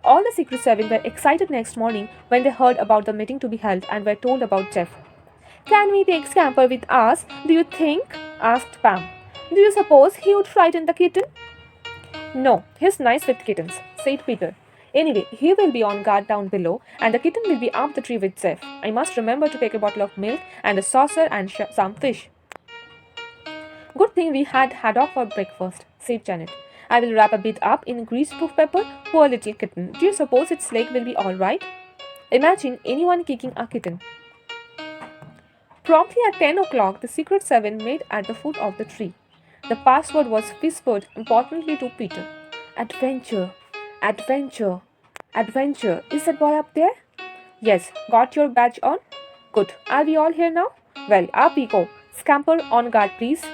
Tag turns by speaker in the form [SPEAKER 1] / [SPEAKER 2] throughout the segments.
[SPEAKER 1] All the Secret Seven were excited next morning when they heard about the meeting to be held and were told about Jeff. Can we take Scamper with us, do you think? Asked Pam. Do you suppose he would frighten the kitten? No, he's nice with kittens, said Peter. Anyway, he will be on guard down below, and the kitten will be up the tree with Jeff. I must remember to take a bottle of milk and a saucer and some fish. Good thing we had haddock for breakfast, said Janet. I will wrap a bit up in greaseproof paper. Poor little kitten. Do you suppose its leg will be all right? Imagine anyone kicking a kitten. Promptly at 10 o'clock, the Secret Seven met at the foot of the tree. The password was whispered importantly to Peter. Adventure, adventure, adventure. Is that boy up there? Yes. Got your badge on? Good. Are we all here now? Well, up we go. Scamper, on guard, please.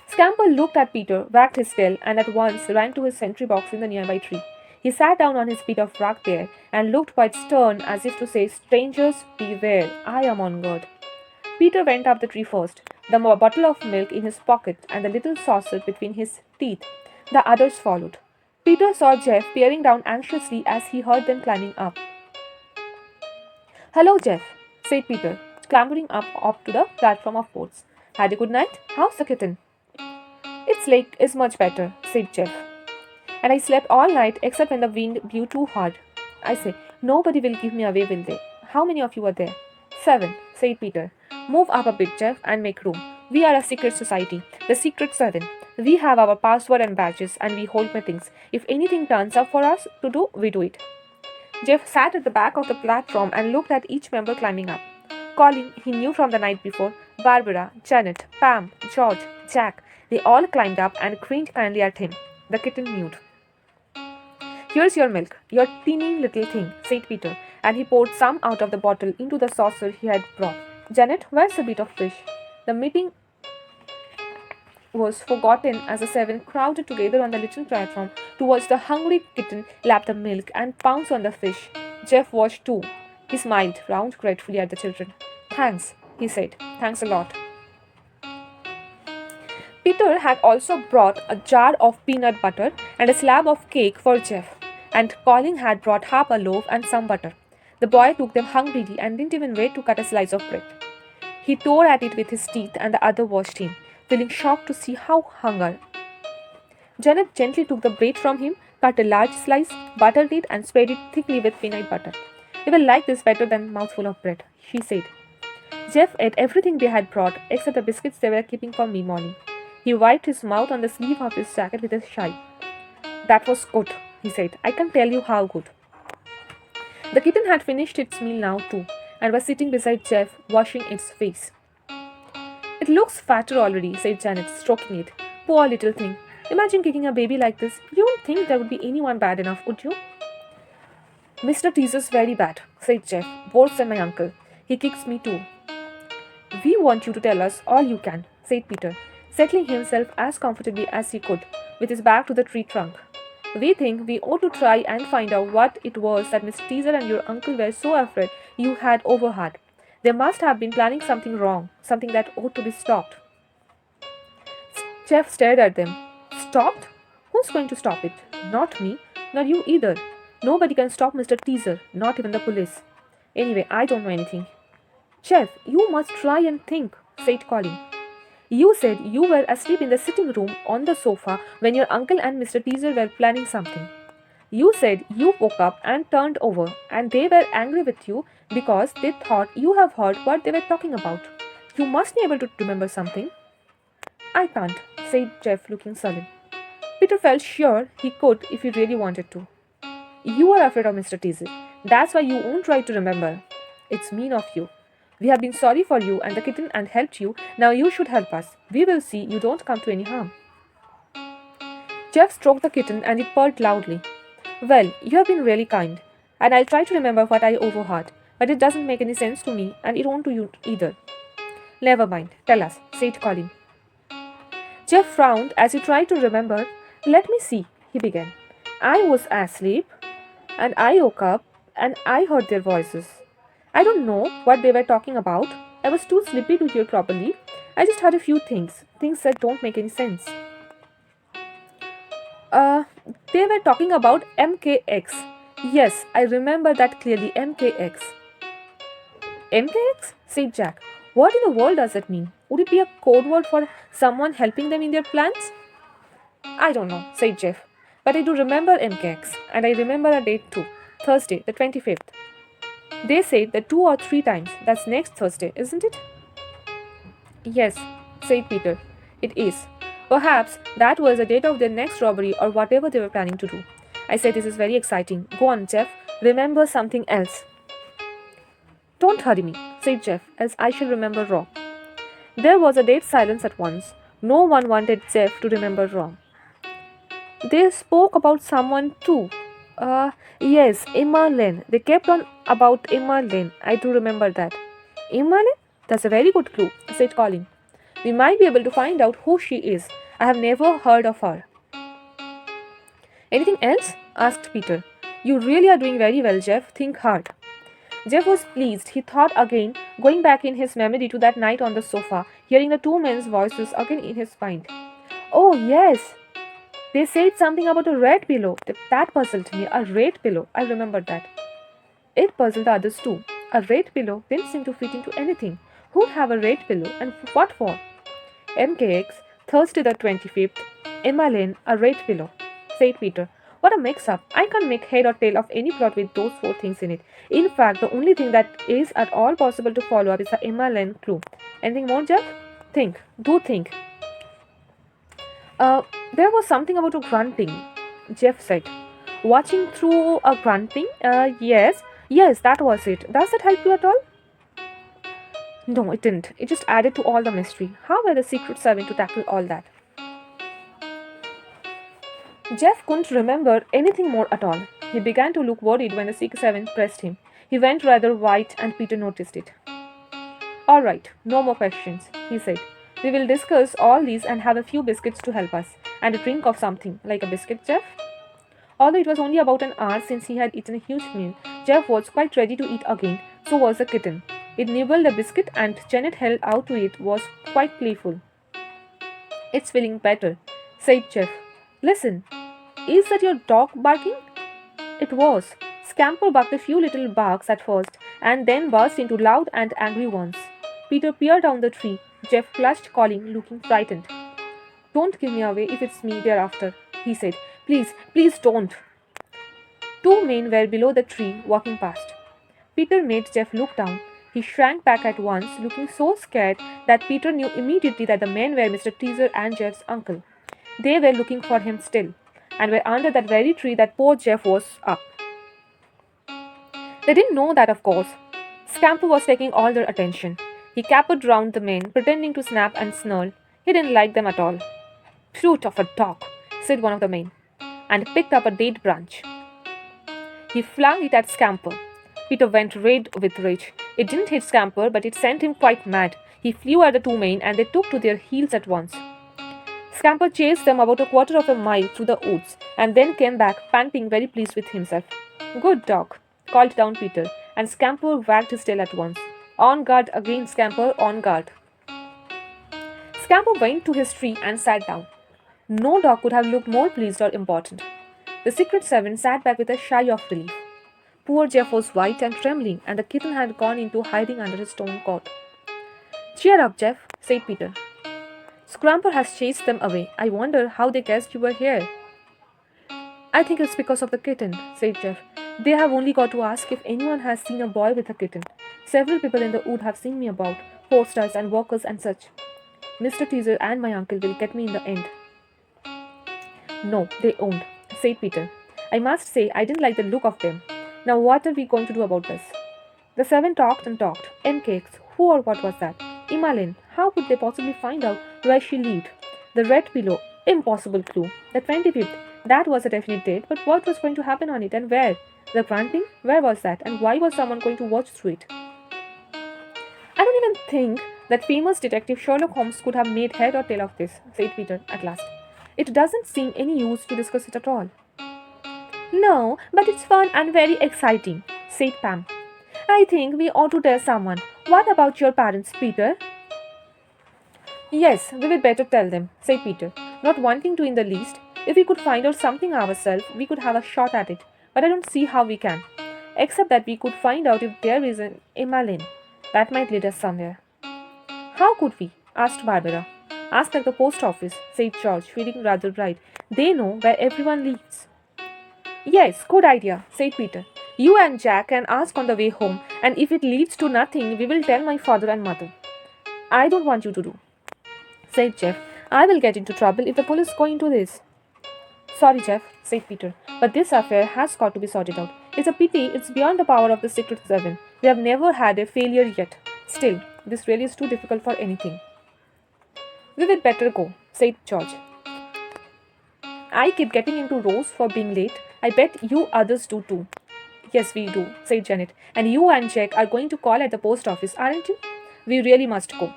[SPEAKER 1] Scamper looked at Peter, wagged his tail, and at once ran to his sentry box in the nearby tree. He sat down on his bit of rug there and looked quite stern as if to say, Strangers, beware, I am on guard. Peter went up the tree first, the bottle of milk in his pocket and the little saucer between his teeth. The others followed. Peter saw Jeff peering down anxiously as he heard them climbing up. Hello, Jeff, said Peter, clambering up to the platform of boats. Had a good night? How's the kitten? Its leg is much better, said Jeff. And I slept all night except when the wind blew too hard. I say, nobody will give me away, will they? How many of you are there? 7, said Peter. Move up a bit, Jeff, and make room. We are a secret society, the Secret Seven. We have our password and badges, and we hold meetings. If anything turns up for us to do, we do it. Jeff sat at the back of the platform and looked at each member climbing up. Colin, he knew from the night before, Barbara, Janet, Pam, George, Jack, they all climbed up and grinned kindly at him. The kitten mewed. Here's your milk, your teeny little thing, said Peter, and he poured some out of the bottle into the saucer he had brought. Janet, where's the bit of fish? The meeting was forgotten as the 7 crowded together on the little platform to watch the hungry kitten lap the milk and pounce on the fish. Jeff watched too. He smiled round gratefully at the children. Thanks, he said. Thanks a lot. Peter had also brought a jar of peanut butter and a slab of cake for Jeff, and Colin had brought half a loaf and some butter. The boy took them hungrily and didn't even wait to cut a slice of bread. He tore at it with his teeth, and the other watched him, feeling shocked to see how hungry. Janet gently took the bread from him, cut a large slice, buttered it, and spread it thickly with peanut butter. You will like this better than a mouthful of bread, she said. Jeff ate everything they had brought, except the biscuits they were keeping for me-morning. He wiped his mouth on the sleeve of his jacket with a sigh. That was good, he said. I can't tell you how good. The kitten had finished its meal now too, and was sitting beside Jeff, washing its face. It looks fatter already, said Janet, stroking it. Poor little thing. Imagine kicking a baby like this. You wouldn't think there would be anyone bad enough, would you? Mr. Teaser's very bad, said Jeff. Worse than my uncle. He kicks me too. We want you to tell us all you can, said Peter, settling himself as comfortably as he could, with his back to the tree trunk. We think we ought to try and find out what it was that Mr. Teaser and your uncle were so afraid you had overheard. They must have been planning something wrong, something that ought to be stopped. Jeff stared at them. Stopped? Who's going to stop it? Not me, not you either. Nobody can stop Mr. Teaser, not even the police. Anyway, I don't know anything. Jeff, you must try and think, said Colin. You said you were asleep in the sitting room on the sofa when your uncle and Mr. Teaser were planning something. You said you woke up and turned over, and they were angry with you because they thought you have heard what they were talking about. You must be able to remember something. I can't, said Jeff, looking sullen. Peter felt sure he could if he really wanted to. You are afraid of Mr. Teaser. That's why you won't try to remember. It's mean of you. We have been sorry for you and the kitten and helped you. Now you should help us. We will see you don't come to any harm. Jeff stroked the kitten and it purred loudly. Well, you have been really kind, and I'll try to remember what I overheard, but it doesn't make any sense to me, and it won't to you either. Never mind, tell us, said Colin. Jeff frowned as he tried to remember. Let me see, he began. I was asleep, and I woke up, and I heard their voices. I don't know what they were talking about. I was too sleepy to hear properly. I just heard a few things that don't make any sense. They were talking about MKX. Yes, I remember that clearly. MKX. MKX? said Jack. What in the world does that mean? Would it be a code word for someone helping them in their plans? I don't know, said Jeff. But I do remember MKX, and I remember a date too. Thursday, the 25th. They said that 2 or 3 times. That's next Thursday, isn't it? Yes, said Peter. It is. Perhaps that was the date of their next robbery or whatever they were planning to do. I said, this is very exciting. Go on, Jeff. Remember something else. Don't hurry me, said Jeff, else I shall remember wrong. There was a dead silence at once. No one wanted Jeff to remember wrong. They spoke about someone too. Yes, Emma Lane. They kept on about Emma Lane. I do remember that. Emma Lane? That's a very good clue, said Colin. We might be able to find out who she is. I have never heard of her. Anything else? Asked Peter. You really are doing very well, Jeff. Think hard. Jeff was pleased. He thought again, going back in his memory to that night on the sofa, hearing the two men's voices again in his mind. Oh, yes. They said something about a red pillow. That puzzled me. A red pillow. I remembered that. It puzzled the others too. A red pillow didn't seem to fit into anything. Who'd have a red pillow and what for? MKX, Thursday the 25th. Emma Lane, a red pillow, said Peter. What a mix-up. I can't make head or tail of any plot with those 4 things in it. In fact, the only thing that is at all possible to follow up is the Emma Lane clue. Anything more, Jeff? Think. Do think. There was something about a grunting, Jeff said. Watching through a grunting? Yes. Yes, that was it. Does that help you at all? No, it didn't. It just added to all the mystery. How were the Secret Service to tackle all that? Jeff couldn't remember anything more at all. He began to look worried when the Secret Service pressed him. He went rather white and Peter noticed it. All right, no more questions, he said. We will discuss all these and have a few biscuits to help us, and a drink of something, like a biscuit, Jeff? Although it was only about an hour since he had eaten a huge meal, Jeff was quite ready to eat again, so was the kitten. It nibbled the biscuit and Janet held out to it was quite playful. It's feeling better, said Jeff. Listen, is that your dog barking? It was. Scamper barked a few little barks at first, and then burst into loud and angry ones. Peter peered down the tree. Jeff clutched Colin, looking frightened. Don't give me away if it's me thereafter, he said. Please, please don't. 2 men were below the tree, walking past. Peter made Jeff look down. He shrank back at once, looking so scared that Peter knew immediately that the men were Mr. Teaser and Jeff's uncle. They were looking for him still, and were under that very tree that poor Jeff was up. They didn't know that, of course. Scamper was taking all their attention. He capered round the men, pretending to snap and snarl. He didn't like them at all. Brute of a dog, said one of the men, and picked up a date branch. He flung it at Scamper. Peter went red with rage. It didn't hit Scamper, but it sent him quite mad. He flew at the 2 men, and they took to their heels at once. Scamper chased them about a quarter of a mile through the woods, and then came back, panting, very pleased with himself. Good dog, called down Peter, and Scamper wagged his tail at once. On guard again, Scamper, on guard. Scamper went to his tree and sat down. No dog could have looked more pleased or important. The Secret Seven sat back with a sigh of relief. Poor Jeff was white and trembling, and the kitten had gone into hiding under his stone cot. Cheer up, Jeff, said Peter. Scamper has chased them away. I wonder how they guessed you were here. I think it's because of the kitten, said Jeff. They have only got to ask if anyone has seen a boy with a kitten. Several people in the wood have seen me about, posters and walkers and such. Mr. Teaser and my uncle will get me in the end. No, they won't, said Peter. I must say I didn't like the look of them. Now what are we going to do about this? The 7 talked and talked. MKX, who or what was that? Emma Lane, how could they possibly find out where she lived? The red pillow, impossible clue. The 25th, that was a definite date, but what was going to happen on it and where? The grunting, where was that, and why was someone going to watch through it? I don't even think that famous detective Sherlock Holmes could have made head or tail of this, said Peter at last. It doesn't seem any use to discuss it at all. No, but it's fun and very exciting, said Pam. I think we ought to tell someone. What about your parents, Peter? Yes, we will better tell them, said Peter, not wanting to in the least. If we could find out something ourselves, we could have a shot at it, but I don't see how we can. Except that we could find out if there is an Emmeline. That might lead us somewhere. How could we? Asked Barbara. Ask at the post office, said George, feeling rather bright. They know where everyone lives. Yes, good idea, said Peter. You and Jack can ask on the way home, and if it leads to nothing, we will tell my father and mother. I don't want you to do, said Jeff. I will get into trouble if the police go into this. Sorry, Jeff, said Peter, but this affair has got to be sorted out. It's a pity it's beyond the power of the Secret Seven. We have never had a failure yet. Still, this really is too difficult for anything. We would better go, said George. I keep getting into rows for being late. I bet you others do too. Yes, we do, said Janet. And you and Jack are going to call at the post office, aren't you? We really must go.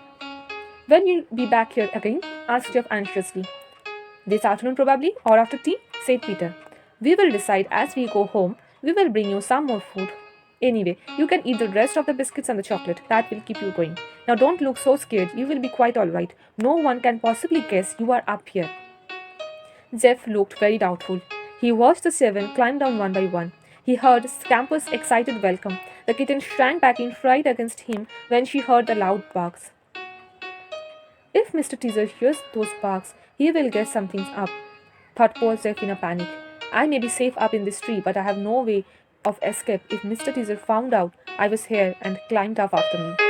[SPEAKER 1] When will you be back here again? Asked Jeff anxiously. This afternoon probably, or after tea, said Peter. We will decide as we go home. We will bring you some more food. Anyway, you can eat the rest of the biscuits and the chocolate. That will keep you going. Now don't look so scared. You will be quite all right. No one can possibly guess you are up here. Jeff looked very doubtful. He watched the seven climb down one by one. He heard Scamper's excited welcome. The kitten shrank back in fright against him when she heard the loud barks. If Mr. Teaser hears those barks, he will guess something's up, thought poor Jeff in a panic. I may be safe up in this tree, but I have no way of escape if Mr. Teaser found out I was here and climbed up after me.